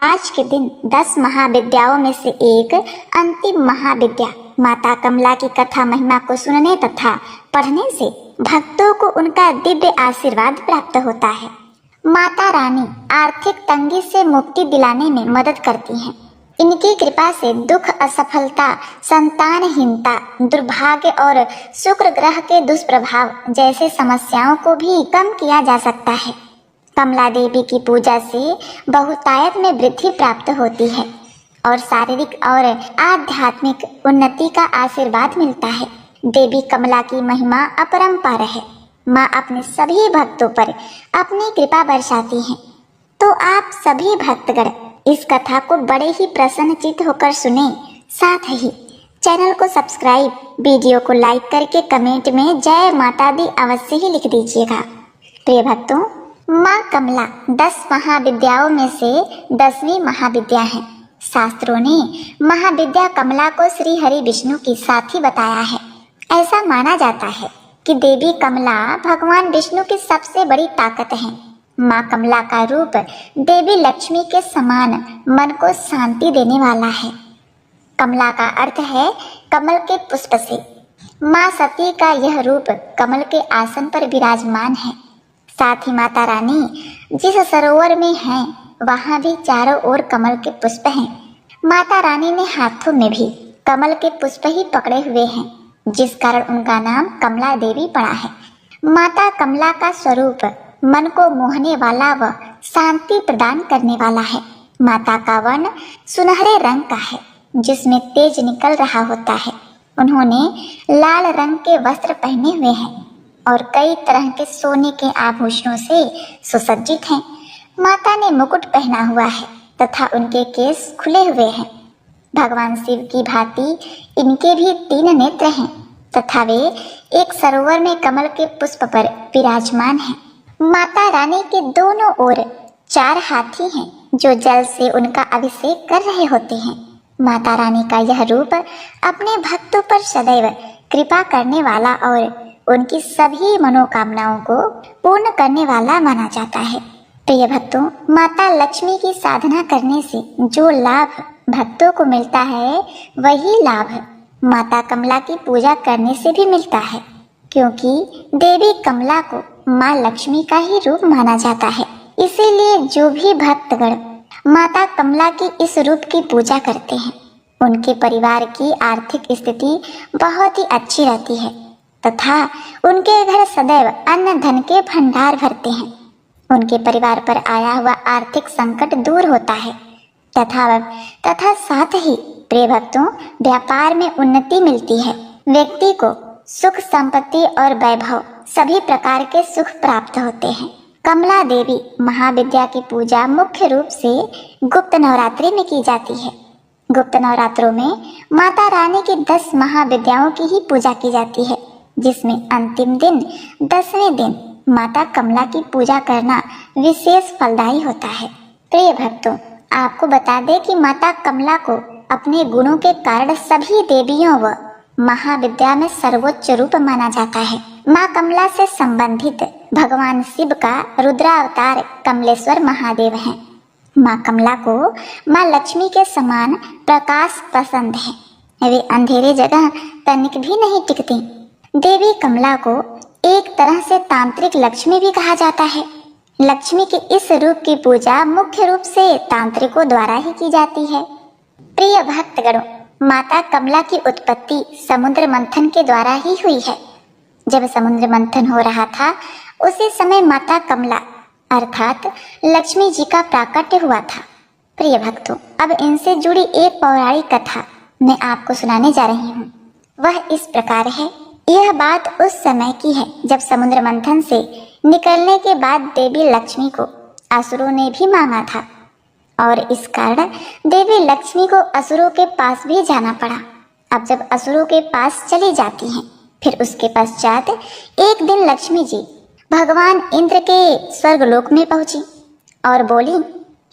आज के दिन 10 महाविद्याओं में से एक अंतिम महाविद्या माता कमला की कथा महिमा को सुनने तथा पढ़ने से भक्तों को उनका दिव्य आशीर्वाद प्राप्त होता है। माता रानी आर्थिक तंगी से मुक्ति दिलाने में मदद करती हैं। इनकी कृपा से दुख, असफलता, संतानहीनता, दुर्भाग्य और शुक्र ग्रह के दुष्प्रभाव जैसे समस्याओं को भी कम किया जा सकता है। कमला देवी की पूजा से बहुतायत में वृद्धि प्राप्त होती है और शारीरिक और आध्यात्मिक उन्नति का आशीर्वाद मिलता है। देवी कमला की महिमा अपरंपार है। माँ अपने सभी भक्तों पर अपनी कृपा बरसाती हैं। तो आप सभी भक्तगण इस कथा को बड़े ही प्रसन्नचित्त होकर सुने। साथ ही चैनल को सब्सक्राइब, वीडियो को लाइक करके कमेंट में जय माता दी अवश्य ही लिख दीजिएगा। प्रिय भक्तों, माँ कमला 10 महाविद्याओं में से 10वीं महाविद्या है। शास्त्रों ने महाविद्या कमला को श्री हरि विष्णु की साथी बताया है। ऐसा माना जाता है कि देवी कमला भगवान विष्णु की सबसे बड़ी ताकत है। माँ कमला का रूप देवी लक्ष्मी के समान मन को शांति देने वाला है। कमला का अर्थ है कमल के पुष्प से। माँ सती का यह रूप कमल के आसन पर विराजमान है। साथ ही माता रानी जिस सरोवर में हैं, वहाँ भी चारों ओर कमल के पुष्प हैं। माता रानी ने हाथों में भी कमल के पुष्प ही पकड़े हुए हैं, जिस कारण उनका नाम कमला देवी पड़ा है। माता कमला का स्वरूप मन को मोहने वाला व शांति प्रदान करने वाला है। माता का वर्ण सुनहरे रंग का है, जिसमें तेज निकल रहा होता है। उन्होंने लाल रंग के वस्त्र पहने हुए हैं और कई तरह के सोने के आभूषणों से सुसज्जित हैं। माता ने मुकुट पहना हुआ है तथा उनके केस खुले हुए हैं। भगवान शिव की भांति इनके भी 3 नेत्र हैं तथा वे एक सरोवर में कमल के पुष्प पर विराजमान हैं। माता रानी के दोनों ओर 4 हाथी हैं, जो जल से उनका अभिषेक कर रहे होते हैं। माता रानी का यह रूप अपने भक्तों पर सदैव कृपा करने वाला और उनकी सभी मनोकामनाओं को पूर्ण करने वाला माना जाता है। प्रिय भक्तों, माता लक्ष्मी की साधना करने से जो लाभ भक्तों को मिलता है, वही लाभ माता कमला की पूजा करने से भी मिलता है, क्योंकि देवी कमला को माँ लक्ष्मी का ही रूप माना जाता है। इसीलिए जो भी भक्तगण माता कमला की इस रूप की पूजा करते हैं, उनके परिवार की आर्थिक स्थिति बहुत ही अच्छी रहती है तथा उनके घर सदैव अन्न धन के भंडार भरते हैं। उनके परिवार पर आया हुआ आर्थिक संकट दूर होता है तथा साथ ही प्रिय भक्तों, व्यापार में उन्नति मिलती है। व्यक्ति को सुख, संपत्ति और वैभव सभी प्रकार के सुख प्राप्त होते हैं। कमला देवी महाविद्या की पूजा मुख्य रूप से गुप्त नवरात्रि में की जाती है। गुप्त नवरात्रों में माता रानी की 10 महाविद्याओं की ही पूजा की जाती है, जिसमें अंतिम दिन 10वें दिन माता कमला की पूजा करना विशेष फलदायी होता है। प्रिय भक्तों, आपको बता दें कि माता कमला को अपने गुणों के कारण सभी देवियों व महाविद्या में सर्वोच्च रूप माना जाता है। माँ कमला से संबंधित भगवान शिव का रुद्रावतार कमलेश्वर महादेव हैं। माँ कमला को माँ लक्ष्मी के समान प्रकाश पसंद है। वे अंधेरे जगह तनिक भी नहीं टिकती। देवी कमला को एक तरह से तांत्रिक लक्ष्मी भी कहा जाता है। लक्ष्मी के इस रूप की पूजा मुख्य रूप से तांत्रिकों द्वारा ही की जाती है। प्रिय भक्तगणों, माता कमला की उत्पत्ति समुद्र मंथन के द्वारा ही हुई है। जब समुद्र मंथन हो रहा था, उसी समय माता कमला अर्थात लक्ष्मी जी का प्राकट्य हुआ था। प्रिय भक्तों, अब इनसे जुड़ी एक पौराणिक कथा मैं आपको सुनाने जा रही हूँ। वह इस प्रकार है। यह बात उस समय की है जब समुद्र मंथन से निकलने के बाद देवी लक्ष्मी को असुरों ने भी मांगा था और इस कारण देवी लक्ष्मी को असुरों के पास भी जाना पड़ा। अब जब असुरों के पास चली जाती हैं, फिर उसके पश्चात एक दिन लक्ष्मी जी भगवान इंद्र के स्वर्गलोक में पहुंची और बोली,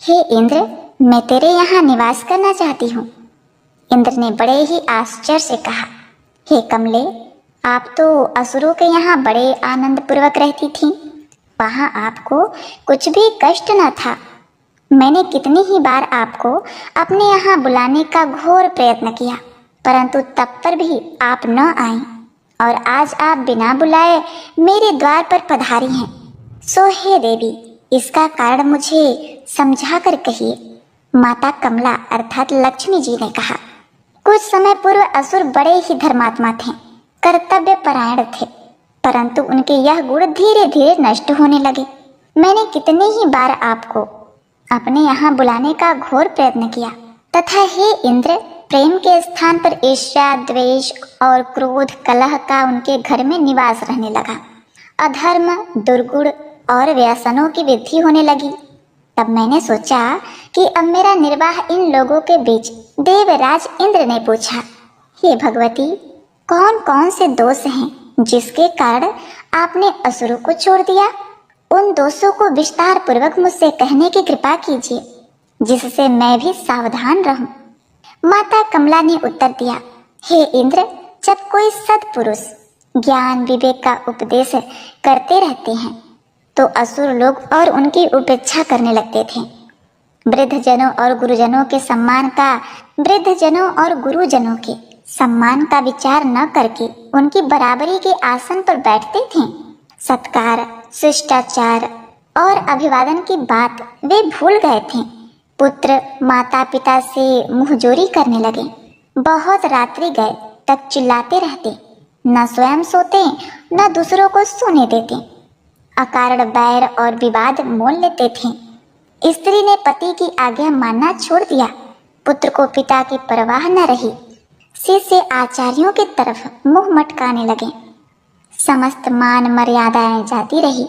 हे इंद्र, मैं तेरे यहाँ निवास करना चाहती हूँ। इंद्र ने बड़े ही आश्चर्य से कहा, हे कमले, आप तो असुरों के यहाँ बड़े आनंद पूर्वक रहती थीं। वहाँ आपको कुछ भी कष्ट न था। मैंने कितनी ही बार आपको अपने यहाँ बुलाने का घोर प्रयत्न किया, परंतु तब पर भी आप न आए, और आज आप बिना बुलाए मेरे द्वार पर पधारी हैं। सो हे देवी, इसका कारण मुझे समझा कर कहिए। माता कमला अर्थात लक्ष्मी जी ने कहा। कुछ समय पूर्व असुर बड़े ही धर्मात्मा थे, कर्तव्य परायण थे, परंतु उनके यह गुण धीरे धीरे नष्ट होने लगे। मैंने कितनी ही बार आपको अपने यहाँ बुलाने का घोर प्रयत्न किया, तथा हे इंद्र, प्रेम के स्थान पर ईर्ष्या, द्वेष और क्रोध, कलह का उनके घर में निवास रहने लगा। अधर्म, दुर्गुण और व्यसनों की वृद्धि होने लगी। तब मैंने सोचा कि अब मेरा निर्वाह इन लोगों के बीच। देवराज इंद्र ने पूछा, हे भगवती, कौन कौन से दोष हैं जिसके कारण आपने असुरों को छोड़ दिया? उन दोषों को विस्तार पूर्वक मुझसे कहने की कृपा कीजिए, जिससे मैं भी सावधान रहूं। माता कमला ने उत्तर दिया, हे इंद्र, जब कोई सत्पुरुष ज्ञान विवेक का उपदेश करते रहते हैं तो असुर लोग और उनकी उपेक्षा करने लगते थे। वृद्धजनों और गुरुजनों के सम्मान का विचार न करके उनकी बराबरी के आसन पर बैठते थे। सत्कार, शिष्टाचार और अभिवादन की बात वे भूल गए थे। पुत्र माता पिता से मुंहजोरी करने लगे। बहुत रात्रि गए तक चिल्लाते रहते, न स्वयं सोते न दूसरों को सोने देते। अकारण बैर और विवाद मोल लेते थे। स्त्री ने पति की आज्ञा मानना छोड़ दिया। पुत्र को पिता की परवाह न रही। शिष्य आचार्यों की तरफ मुंह मटकाने लगे। समस्त मान मर्यादाएं जाती रही।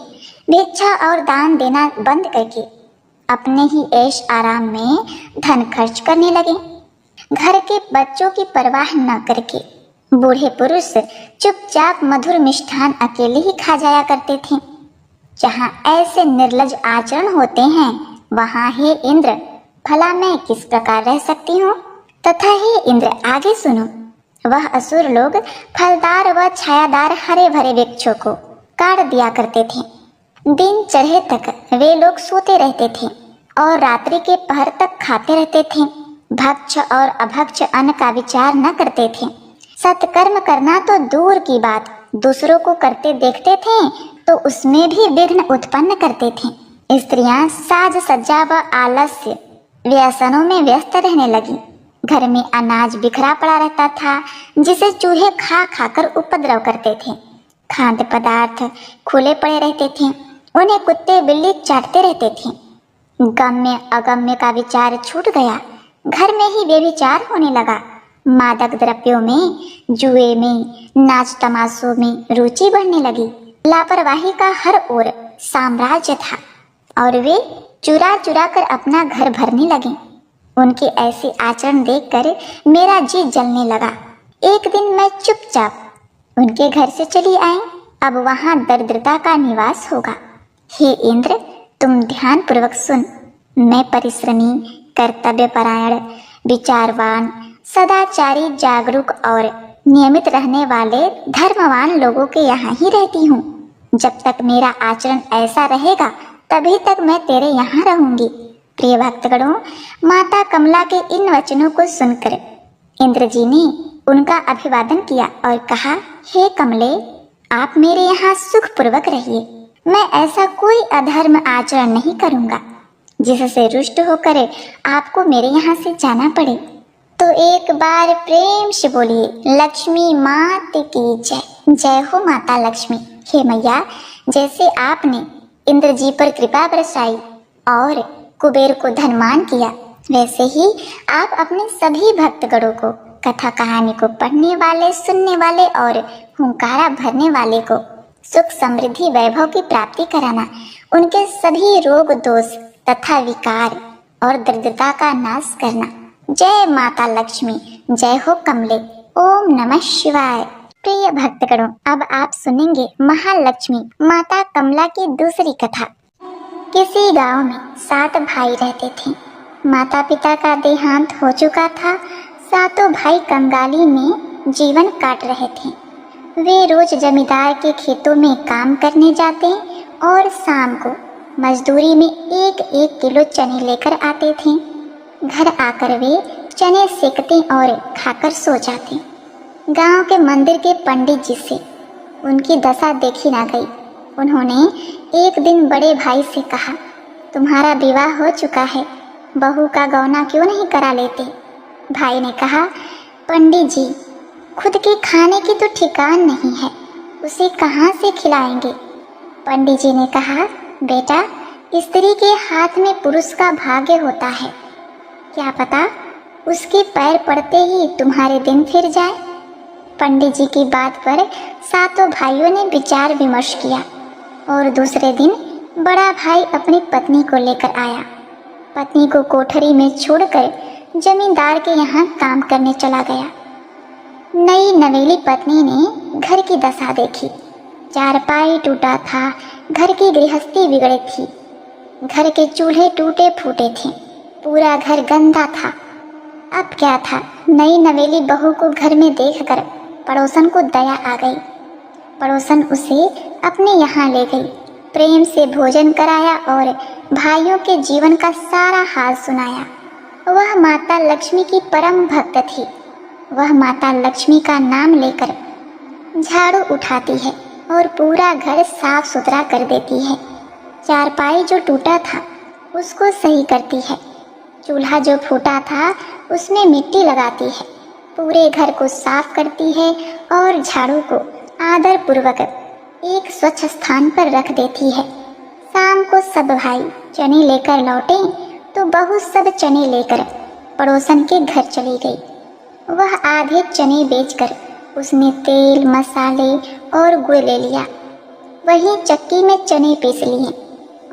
भिक्षा और दान देना बंद करके अपने ही ऐश आराम में धन खर्च करने लगे। घर के बच्चों की परवाह न करके बूढ़े पुरुष चुपचाप मधुर मिष्ठान अकेले ही खा जाया करते थे। जहाँ ऐसे निर्लज आचरण होते हैं, वहाँ हे इंद्र, भला मैं किस प्रकार रह सकती हूँ? तथा हे इंद्र, आगे सुनो। वह असुर लोग फलदार व छायादार हरे भरे वृक्षों को काट दिया करते थे। दिन चढ़े तक वे लोग सोते रहते थे और रात्रि के पहर तक खाते रहते थे। भक्ष और अभक्ष अन्न का विचार न करते थे। सत्कर्म करना तो दूर की बात, दूसरों को करते देखते थे तो उसमें भी विघ्न उत्पन्न करते थे। स्त्रियां साज सज्जा व आलस्य व्यसनों में व्यस्त रहने लगी। घर में अनाज बिखरा पड़ा रहता था, जिसे चूहे खा खाकर उपद्रव करते थे। खाद्य पदार्थ खुले पड़े रहते थे, उन्हें कुत्ते बिल्ली चाटते रहते थे। गम्य अगम्य का विचार छूट गया। घर में ही व्यभिचार होने लगा। मादक द्रव्यों में, जुए में, नाच तमाशों में रुचि बढ़ने लगी। लापरवाही का हर ओर साम्राज्य था और वे चुरा चुरा कर अपना घर भरने लगे। उनके ऐसे आचरण देखकर मेरा जी जलने लगा। एक दिन मैं चुपचाप उनके घर से चली आई। अब वहां दरिद्रता का निवास होगा। हे इंद्र, तुम ध्यान पूर्वक सुन। मैं परिश्रमी, कर्तव्यपरायण, विचारवान, सदाचारी, जागरूक और नियमित रहने वाले धर्मवान लोगों के यहाँ ही रहती हूँ। जब तक मेरा आचरण ऐसा रहेगा तभी तक मैं तेरे यहाँ रहूंगी। प्रिय भक्तगणों, माता कमला के इन वचनों को सुनकर इंद्र जी ने उनका अभिवादन किया और कहा, हे कमले, आप मेरे यहाँ सुखपूर्वक रहिए। मैं ऐसा कोई अधर्म आचरण नहीं करूँगा जिससे रुष्ट होकर आपको मेरे यहाँ से जाना पड़े। तो एक बार प्रेम से बोलिए, लक्ष्मी मात की जय। जय हो माता लक्ष्मी। हे मैया, जैसे आपने इंद्र जी पर कृपा बरसाई और कुबेर को धनवान किया, वैसे ही आप अपने सभी भक्तगणों को, कथा कहानी को पढ़ने वाले, सुनने वाले और हुंकारा भरने वाले को सुख समृद्धि वैभव की प्राप्ति कराना, उनके सभी रोग दोष तथा विकार और दरिद्रता का नाश करना। जय माता लक्ष्मी। जय हो कमले। ओम नमः शिवाय। प्रिय भक्तगणों, अब आप सुनेंगे महालक्ष्मी माता कमला की दूसरी कथा। किसी गांव में 7 भाई रहते थे। माता पिता का देहांत हो चुका था। 7 भाई कंगाली में जीवन काट रहे थे। वे रोज जमींदार के खेतों में काम करने जाते और शाम को मजदूरी में एक एक किलो चने लेकर आते थे। घर आकर वे चने सेकते और खाकर सो जाते। गांव के मंदिर के पंडित जी से उनकी दशा देखी ना गई। उन्होंने एक दिन बड़े भाई से कहा, तुम्हारा विवाह हो चुका है, बहू का गौना क्यों नहीं करा लेते? भाई ने कहा, पंडित जी, खुद के खाने की तो ठिकान नहीं है, उसे कहाँ से खिलाएंगे? पंडित जी ने कहा, बेटा, स्त्री के हाथ में पुरुष का भाग्य होता है, क्या पता उसके पैर पड़ते ही तुम्हारे दिन फिर जाए। पंडित जी की बात पर सातों भाइयों ने विचार विमर्श किया और दूसरे दिन बड़ा भाई अपनी पत्नी को लेकर आया। पत्नी को कोठरी में छोड़कर जमींदार के यहाँ काम करने चला गया। नई नवेली पत्नी ने घर की दशा देखी। चारपाई टूटा था, घर की गृहस्थी बिगड़ी थी, घर के चूल्हे टूटे फूटे थे, पूरा घर गंदा था। अब क्या था, नई नवेली बहू को घर में देखकर पड़ोसन को दया आ गई। पड़ोसन उसे अपने यहाँ ले गई, प्रेम से भोजन कराया और भाइयों के जीवन का सारा हाल सुनाया। वह माता लक्ष्मी की परम भक्त थी। वह माता लक्ष्मी का नाम लेकर झाड़ू उठाती है और पूरा घर साफ सुथरा कर देती है। चारपाई जो टूटा था उसको सही करती है। चूल्हा जो फूटा था उसमें मिट्टी लगाती है। पूरे घर को साफ करती है और झाड़ू को आदर पूर्वक एक स्वच्छ स्थान पर रख देती है। शाम को सब भाई चने लेकर लौटे तो बहू सब चने लेकर पड़ोसन के घर चली गई। वह आधे चने बेचकर उसने तेल, मसाले और गुड़ ले लिया। वहीं चक्की में चने पीस लिए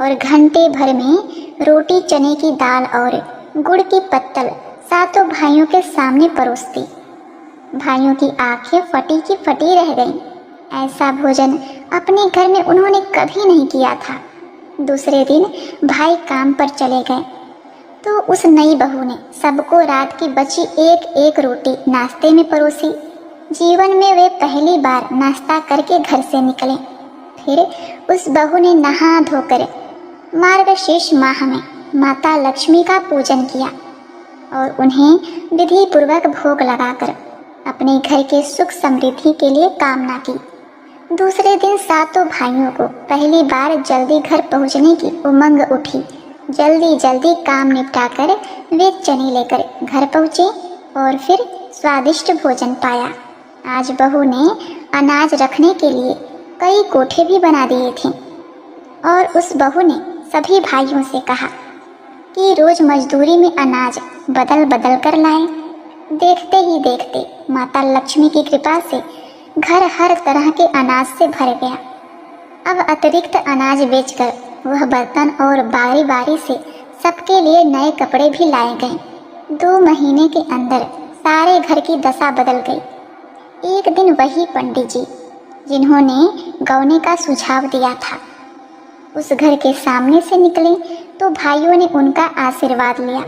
और घंटे भर में रोटी, चने की दाल और गुड़ की पत्तल सातों भाइयों के सामने परोसती। भाइयों की आंखें फटी की फटी रह गईं। ऐसा भोजन अपने घर में उन्होंने कभी नहीं किया था। दूसरे दिन भाई काम पर चले गए तो उस नई बहू ने सबको रात की बची एक एक रोटी नाश्ते में परोसी। जीवन में वे पहली बार नाश्ता करके घर से निकले। फिर उस बहू ने नहा धोकर मार्गशीर्ष माह में माता लक्ष्मी का पूजन किया और उन्हें विधि पूर्वक भोग लगाकर अपने घर के सुख समृद्धि के लिए कामना की। दूसरे दिन सातों भाइयों को पहली बार जल्दी घर पहुंचने की उमंग उठी। जल्दी जल्दी काम निपटाकर वे चने लेकर घर पहुंचे और फिर स्वादिष्ट भोजन पाया। आज बहू ने अनाज रखने के लिए कई कोठे भी बना दिए थे और उस बहू ने सभी भाइयों से कहा कि रोज मजदूरी में अनाज बदल बदल कर लाएं। देखते ही देखते माता लक्ष्मी की कृपा से घर हर तरह के अनाज से भर गया। अब अतिरिक्त अनाज बेचकर वह बर्तन और बारी बारी से सबके लिए नए कपड़े भी लाए गए। 2 महीने के अंदर सारे घर की दशा बदल गई। एक दिन वही पंडित जी जिन्होंने गौने का सुझाव दिया था उस घर के सामने से निकले तो भाइयों ने उनका आशीर्वाद लिया।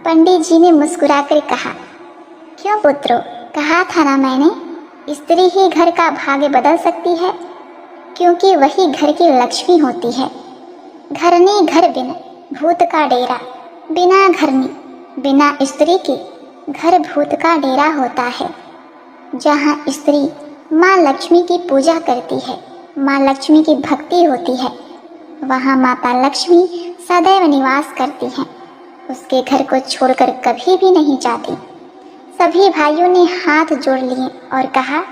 पंडित जी ने मुस्कुराकर कहा, क्यों पुत्रो, कहा था ना मैंने, स्त्री ही घर का भाग्य बदल सकती है, क्योंकि वही घर की लक्ष्मी होती है। घरनी घर बिन भूत का डेरा, बिना घरनी बिना स्त्री के घर भूत का डेरा होता है। जहाँ स्त्री माँ लक्ष्मी की पूजा करती है, माँ लक्ष्मी की भक्ति होती है, वहाँ माता लक्ष्मी सदैव निवास करती हैं। उसके घर को छोड़कर कभी भी नहीं जाती। सभी भाइयों ने हाथ जोड़ लिए और कहा,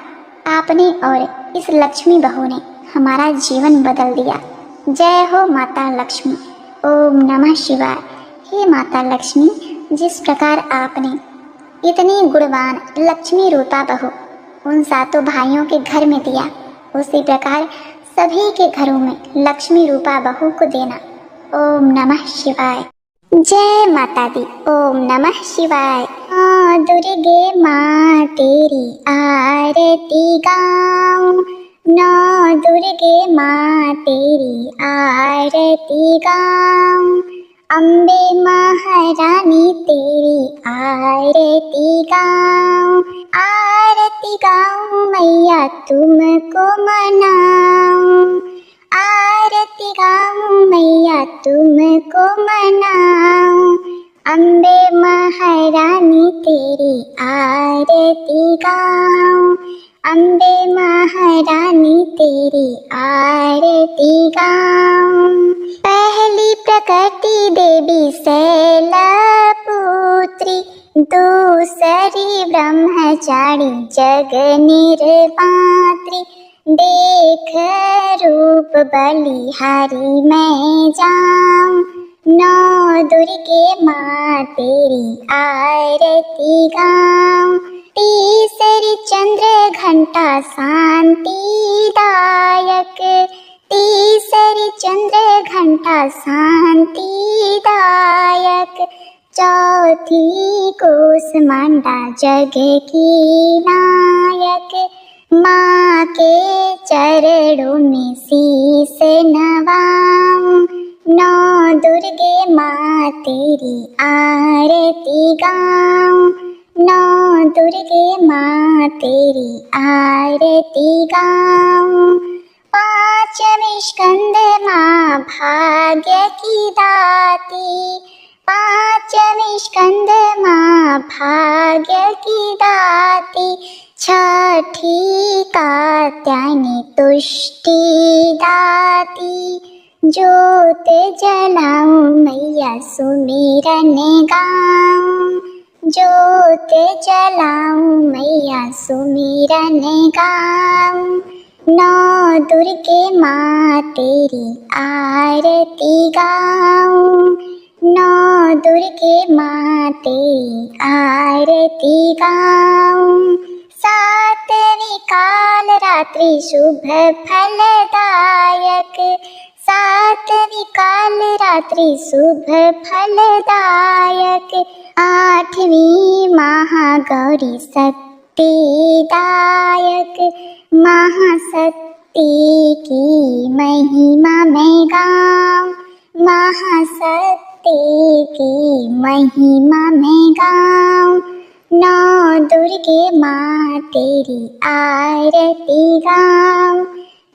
आपने और इस लक्ष्मी बहू ने हमारा जीवन बदल दिया। जय हो माता लक्ष्मी। ओम नमः शिवाय। हे माता लक्ष्मी, जिस प्रकार आपने इतनी गुणवान लक्ष्मी रूपा बहू उन सातों भाइयों के घर में दिया, उसी प्रकार सभी के घरों में लक्ष्मी रूपा बहू को देना। ओम नमः शिवाय। जय माता दी। ओम नमः शिवाय। माँ दुर्गे माँ तेरी आरती गाऊं, नौ दुर्गे माँ तेरी आरती गाऊं, अम्बे महारानी तेरी आरती गाऊं, आरती गाऊं मैया तुमको मनाऊं, आरती गाऊं मैया तुमको मनाऊं, अम्बे महारानी तेरी आरती गाऊं, अम्बे महारानी तेरी आरती गाऊं। पहली प्रकृति देवी शैलपुत्री, दूसरी ब्रह्मचारी जग निर्मात्री, देख रूप बलिहारी मैं जाऊं, नौ दुर्गे माँ तेरी आरती गाऊं। तीसरी चंद्र घंटा शांति दायक, तीसरी चंद्र घंटा शांति दायक, चौथी कूष्मांडा जग की नायक, माँ के चरणों में शीस नवाऊं, नौ दुर्गे माँ तेरी आरती गाऊं, नौ दुर्गे माँ तेरी आरती गाऊं। पांचवें स्कंद माँ भाग्य की दाती, पांचवें स्कंद माँ भाग्य की दाती, छठी कात्यायनी तुष्टि दाती, ज्योत जलाऊं मैया सुमिरन गाऊं, ज्योत जलाऊं मैया सुमिरन गाऊं, नौ दुर्गे माँ तेरी आरती गाऊं, नौ दुर्गे माँ तेरी आरती गाऊं। सातवीं काल रात्रि शुभ फलदायक, सातवीं काल रात्रि शुभ फलदायक, आठवीं महागौरी शक्तिदायक, महाशक्ति की महिमा मैं गाऊं, महाशक्ति की महिमा मैं गाऊं, नौ दुर्गे माँ तेरी आरती गाऊं,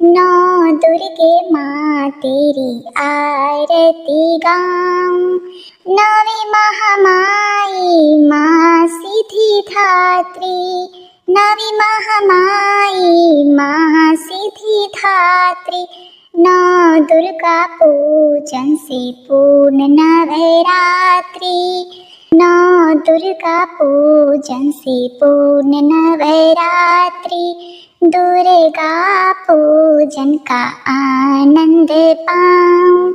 नौ दुर्गे माँ तेरी आरती गाऊं। नवी महामाई माँ सिद्धिदात्री, नवी महामाई माँ सिद्धिदात्री, नौ दुर्गा पूजन से पूर्ण नवरात्रि, नौ दुर्गा पूजन से पूर्ण नवरात्रि, दुर्गा पूजन का आनंद पाऊं,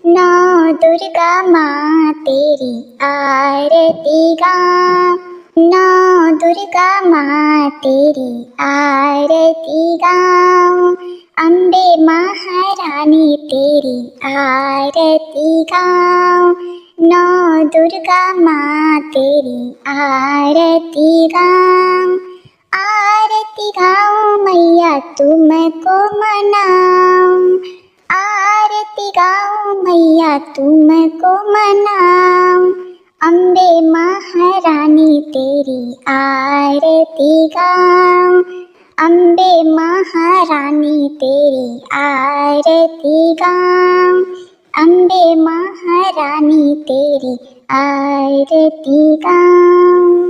नौ दुर्गा माँ तेरी आरती गाऊं, नौ दुर्गा माँ तेरी आरती गाऊं, अम्बे महारानी तेरी आरती गाऊं, नौ दुर्गा माँ तेरी आरती गाऊं, आरती गाऊं मैया तुमको मनाऊं, आरती गाऊं मैया तुमको मनाऊं, अम्बे महारानी तेरी आरती गाऊं, अम्बे महारानी तेरी आरती गाऊं, अम्बे महारानी तेरी आरती गाऊं।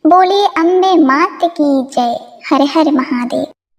बोले अम्बे मात की जय। हर हर महादेव।